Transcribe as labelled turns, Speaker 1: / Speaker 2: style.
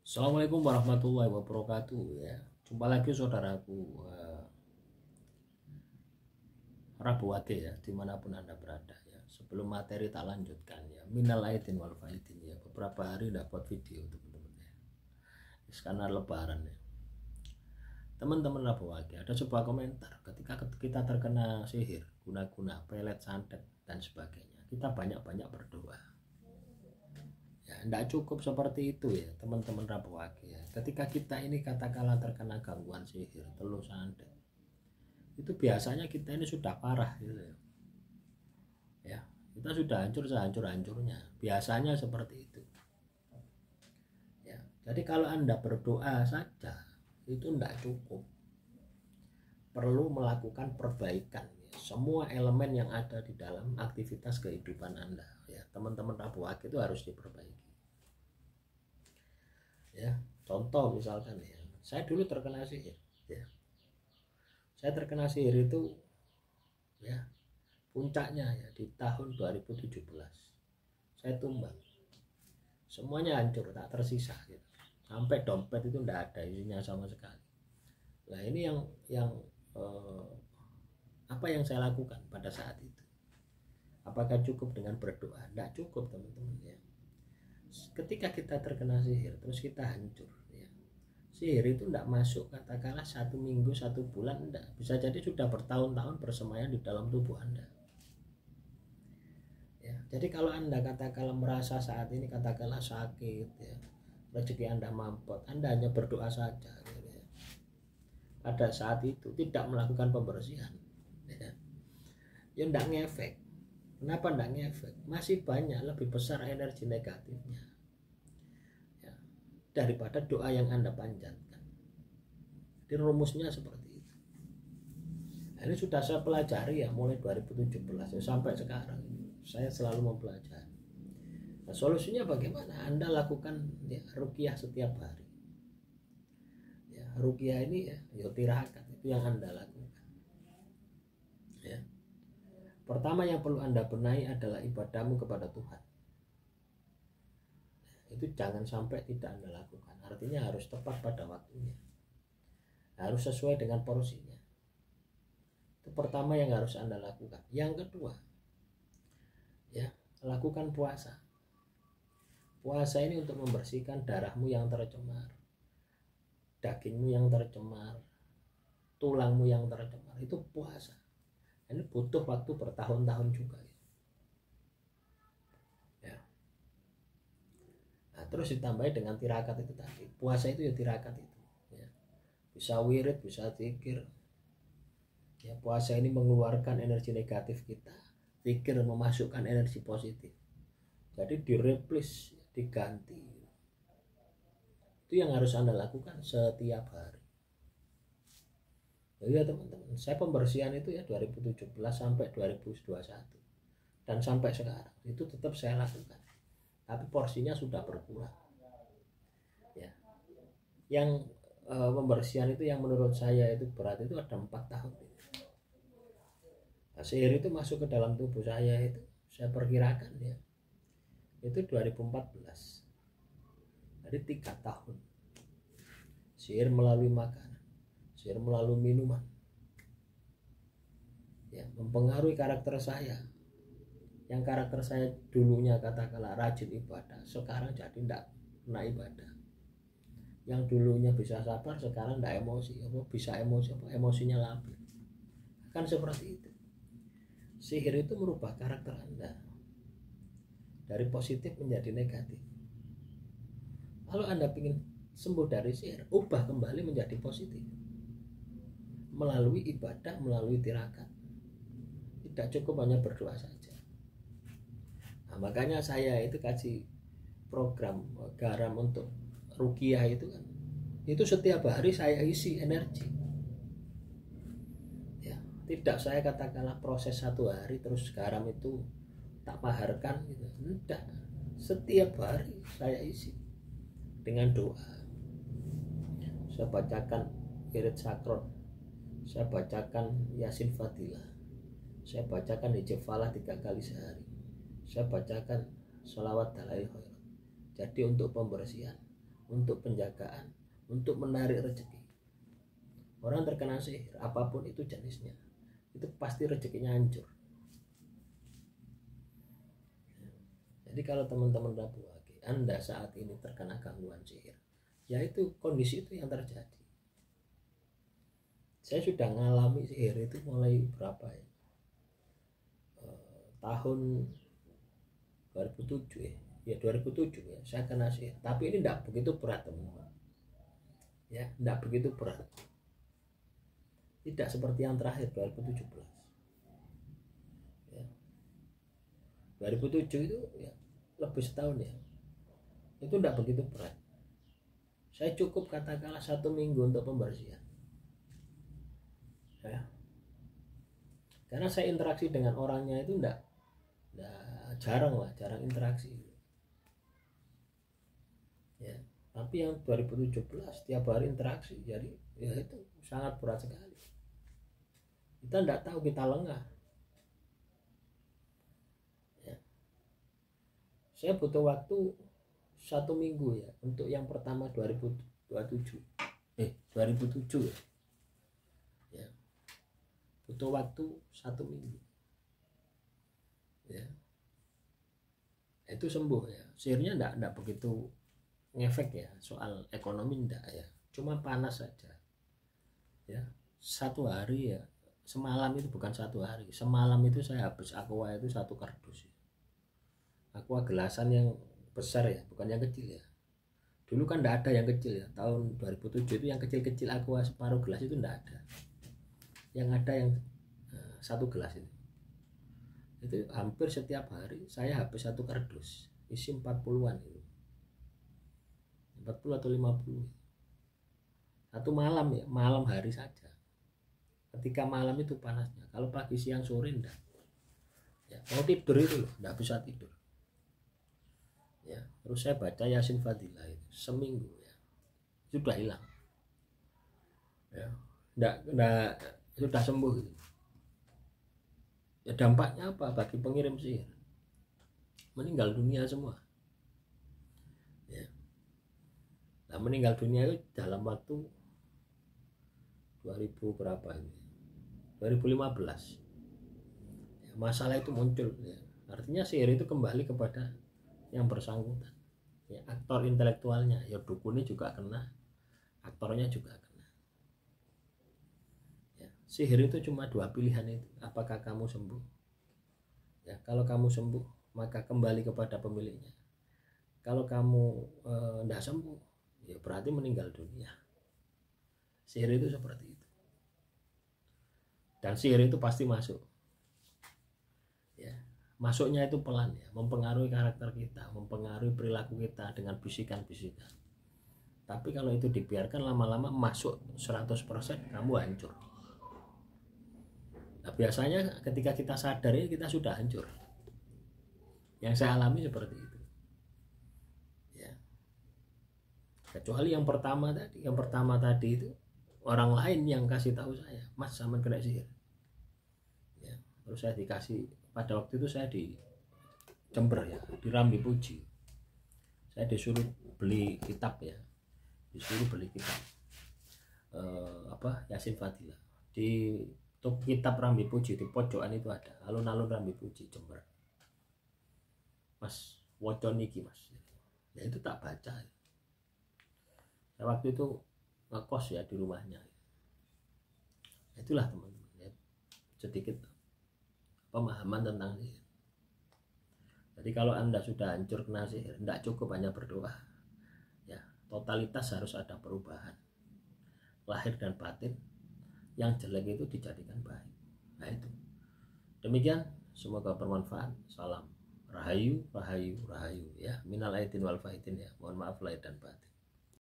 Speaker 1: Assalamualaikum warahmatullahi wabarakatuh ya. Jumpa lagi saudaraku, Rabu Wage ya, dimanapun anda berada ya. Sebelum materi tak lanjutkan ya, minal aidin wal faidin ya. Beberapa hari tidak buat video teman-teman ya, karena lebaran ya. Teman-teman Rabu Wage, ada sebuah komentar ketika kita terkena sihir, guna-guna, pelet, santet dan sebagainya, kita banyak-banyak berdoa. Ya, tidak cukup seperti itu ya teman-teman Rabu Wage ya. Ketika kita ini katakanlah terkena gangguan sihir, telur santet, itu biasanya kita ini sudah parah gitu ya. Ya, kita sudah hancur sehancur-hancurnya. Biasanya seperti itu. Ya, jadi kalau Anda berdoa saja itu tidak cukup. Perlu melakukan perbaikan ya. Semua elemen yang ada di dalam aktivitas kehidupan Anda ya, teman-teman Rabu Wage itu harus diperbaiki. Ya, contoh misalkan ya, saya dulu terkena sihir ya. Saya terkena sihir itu ya, puncaknya ya di tahun 2017. Saya tumbang, semuanya hancur, tak tersisa gitu. Sampai dompet itu tidak ada isinya sama sekali. Nah ini yang apa yang saya lakukan pada saat itu? Apakah cukup dengan berdoa? Tidak cukup teman-teman ya. Ketika kita terkena sihir terus kita hancur ya. Sihir itu tidak masuk katakanlah 1 minggu 1 bulan, tidak, bisa jadi sudah bertahun-tahun bersemayam di dalam tubuh Anda ya. Jadi kalau Anda katakanlah merasa saat ini katakanlah sakit ya, rezeki Anda mampet, Anda hanya berdoa saja gitu ya. Pada saat itu tidak melakukan pembersihan ya, ya tidak ngefek. Kenapa tidak ngefek? Masih banyak, lebih besar energi negatifnya ya, daripada doa yang Anda panjatkan. Jadi rumusnya seperti itu. Nah, ini sudah saya pelajari ya mulai 2017 ya, sampai sekarang saya selalu mempelajari. Nah, solusinya bagaimana? Anda lakukan ya, ruqyah setiap hari. Ya, ruqyah ini ya tirakat itu yang Anda lakukan. Ya. Pertama yang perlu Anda benahi adalah ibadahmu kepada Tuhan. Itu jangan sampai tidak Anda lakukan. Artinya harus tepat pada waktunya. Harus sesuai dengan porsinya. Itu pertama yang harus Anda lakukan. Yang kedua, ya, lakukan puasa. Puasa ini untuk membersihkan darahmu yang tercemar, dagingmu yang tercemar, tulangmu yang tercemar. Itu puasa. Ini butuh waktu bertahun-tahun juga ya. Nah, terus ditambahi dengan tirakat itu tadi. Puasa itu ya tirakat itu ya. Bisa wirid, bisa zikir ya. Puasa ini mengeluarkan energi negatif kita, zikir memasukkan energi positif. Jadi direplace, diganti. Itu yang harus Anda lakukan setiap hari. Ya teman-teman, saya pembersihan itu ya 2017 sampai 2021 dan sampai sekarang itu tetap saya lakukan, tapi porsinya sudah berkurang ya. Yang pembersihan itu yang menurut saya itu berat itu ada 4 tahun. Nah, sihir itu masuk ke dalam tubuh saya itu saya perkirakan ya itu 2014, jadi 3 tahun. Sihir melalui makan, sihir melalui minuman ya, mempengaruhi karakter saya. Yang karakter saya dulunya katakanlah rajin ibadah, sekarang jadi tidak pernah ibadah. Yang dulunya bisa sabar, sekarang tidak emosi, bisa emosi, emosinya labil. Kan seperti itu. Sihir itu merubah karakter Anda dari positif menjadi negatif. Kalau Anda ingin sembuh dari sihir, ubah kembali menjadi positif melalui ibadah, melalui tirakat. Tidak cukup hanya berdoa saja. Nah, makanya saya itu kasih program garam untuk ruqyah itu kan. Itu setiap hari saya isi energi. Ya, tidak saya katakanlah proses 1 hari terus garam itu tak paharkan gitu. Tidak. Setiap hari saya isi dengan doa. Saya bacakan wirid sakron, saya bacakan Yasin Fadilah, saya bacakan Hijab Falah 3 kali sehari, saya bacakan sholawat dalail khairat. Jadi untuk pembersihan untuk penjagaan, untuk menarik rezeki. Orang terkena sihir apapun itu jenisnya, itu pasti rezekinya hancur. Jadi kalau teman-teman Rabu Wage, Anda saat ini terkena gangguan sihir, ya itu kondisi itu yang terjadi. Saya sudah ngalami sihir itu mulai berapa ya? Tahun 2007 ya. Ya 2007 ya, saya kena sihir. Tapi ini tidak begitu berat, teman-teman. Ya, tidak begitu berat. Tidak seperti yang terakhir 2017. Ya. 2007 itu ya lebih setahun ya. Itu tidak begitu berat. Saya cukup katakanlah 1 minggu untuk pembersihan. Ya. Karena saya interaksi dengan orangnya itu enggak jarang interaksi. Ya, tapi yang 2017 tiap hari interaksi, jadi ya itu sangat berat sekali. Kita enggak tahu, kita lengah. Ya. Saya butuh waktu 1 minggu ya untuk yang pertama 2007 ya. Ya. Butuh waktu 1 minggu. Ya. Itu sembuh ya. Sihirnya enggak begitu ngefek ya, soal ekonomi enggak ya, cuma panas saja ya. 1 hari ya, semalam itu bukan 1 hari, semalam itu saya habis aqua itu 1 kardus ya. Aqua gelasan yang besar ya, bukan yang kecil ya. Dulu kan enggak ada yang kecil ya, tahun 2007 itu yang kecil-kecil aqua separuh gelas itu enggak ada, yang ada yang 1 gelas itu hampir setiap hari saya habis 1 kardus isi 40-an itu, 40 atau 50 1 malam ya, malam hari saja. Ketika malam itu panasnya, kalau pagi siang sore enggak ya, mau tidur itu loh enggak bisa tidur ya. Terus saya baca Yasin Fadilah itu seminggu ya, sudah hilang ya, enggak sudah sembuh gitu. Ya dampaknya apa bagi pengirim sihir? Meninggal dunia semua. Nah, meninggal dunia itu dalam waktu 2000 berapa ini? 2015. Ya, masalah itu muncul ya. Artinya sihir itu kembali kepada yang bersangkutan. Ya, aktor intelektualnya, ya dukunnya juga kena, aktornya juga kena. Ya, sihir itu cuma 2 pilihan itu. Apakah kamu sembuh? Ya, kalau kamu sembuh, maka kembali kepada pemiliknya. Kalau kamu tidak sembuh, ya berarti meninggal dunia. Sihir itu seperti itu. Dan sihir itu pasti masuk. Ya, masuknya itu pelan ya, mempengaruhi karakter kita, mempengaruhi perilaku kita dengan bisikan-bisikan. Tapi kalau itu dibiarkan lama-lama masuk 100%, kamu hancur. Nah, biasanya ketika kita sadar ini kita sudah hancur. Yang saya alami seperti itu. Kecuali yang pertama tadi itu orang lain yang kasih tahu saya, Mas sama kena sihir ya. Terus saya dikasih, pada waktu itu saya di Jember ya, di Rambi Puji, saya disuruh beli kitab ya, Yasin Fadilah di toko kitab Rambi Puji, di pojokan itu ada alun-alun Rambi Puji Jember. Mas wocon niki Mas ya, itu tak baca ya. Saya waktu itu ngekos ya di rumahnya. Itulah teman-teman ya, sedikit pemahaman tentang sihir. Jadi kalau Anda sudah hancur kena sihir, tidak cukup hanya berdoa ya, totalitas harus ada perubahan lahir dan batin. Yang jelek itu dijadikan baik. Nah itu demikian, semoga bermanfaat. Salam rahayu ya, minal aidin wal faizin ya, mohon maaf lahir dan batin.